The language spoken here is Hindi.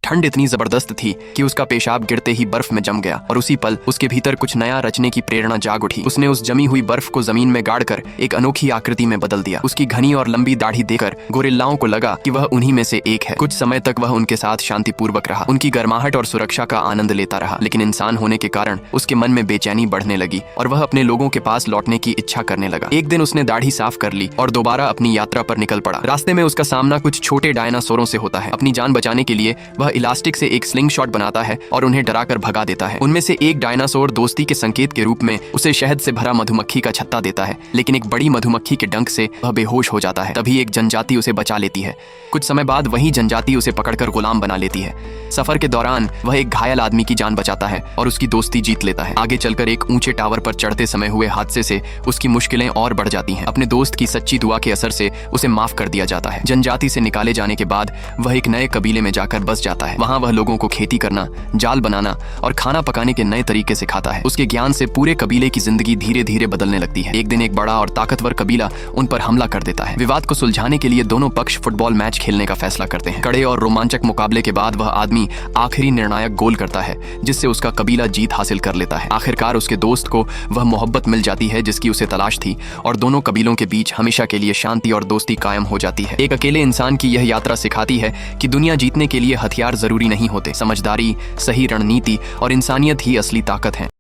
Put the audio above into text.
ठंड इतनी जबरदस्त थी कि उसका पेशाब गिरते ही बर्फ में जम गया और उसी पल उसके भीतर कुछ नया रचने की प्रेरणा जाग उठी। उसने उस जमी हुई बर्फ को जमीन में गाड़कर एक अनोखी आकृति में बदल दिया। उसकी घनी और लंबी दाढ़ी देखकर गोरिल्लाओं को लगा कि वह उन्हीं में से एक है। कुछ समय तक वह उनके साथ शांतिपूर्वक रहा, उनकी गर्माहट और सुरक्षा का आनंद लेता रहा। लेकिन इंसान होने के कारण उसके मन में बेचैनी बढ़ने लगी और वह अपने लोगों के पास लौटने की इच्छा करने लगा। एक दिन उसने दाढ़ी साफ कर ली और दोबारा अपनी यात्रा पर निकल पड़ा। रास्ते में उसका सामना कुछ छोटे डायनासोरों से होता है। अपनी जान बचाने के लिए वह इलास्टिक से एक स्लिंग शॉट बनाता है और उन्हें डराकर भगा देता है। उनमें से एक डायनासोर दोस्ती के संकेत के रूप में उसे शहद से भरा मधुमक्खी का छत्ता देता है, लेकिन एक बड़ी मधुमक्खी के डंक से वह बेहोश हो जाता है। तभी एक जनजाति उसे बचा लेती है। कुछ समय बाद वही जनजाति उसे पकड़कर गुलाम बना लेती है। सफर के दौरान वह एक घायल आदमी की जान बचाता है और उसकी दोस्ती जीत लेता है। आगे चलकर एक ऊंचे टावर पर चढ़ते समय हुए हादसे से उसकी मुश्किलें और बढ़ जाती हैं। अपने दोस्त की सच्ची दुआ के असर से उसे माफ कर दिया जाता है। जनजाति से निकाले जाने के बाद वह एक नए कबीले में जाकर बस जाता है। वहां वह लोगों को खेती करना, जाल बनाना और खाना पकाने के नए तरीके सिखाता है। उसके ज्ञान से पूरे कबीले की जिंदगी धीरे धीरे बदलने लगती है। एक दिन एक बड़ा और ताकतवर कबीला उन पर हमला कर देता है। विवाद को सुलझाने के लिए दोनों पक्ष फुटबॉल मैच खेलने का फैसला करते हैं। कड़े और रोमांचक मुकाबले के बाद वह आदमी आखिरी निर्णायक गोल करता है, जिससे उसका कबीला जीत हासिल कर लेता है। आखिरकार उसके दोस्त को वह मोहब्बत मिल जाती है जिसकी उसे तलाश थी और दोनों कबीलों के बीच हमेशा के लिए शांति और दोस्ती कायम हो जाती है। एक अकेले इंसान की यह यात्रा सिखाती है कि दुनिया जीतने के लिए हथियार जरूरी नहीं होते। समझदारी, सही रणनीति और इंसानियत ही असली ताकत है।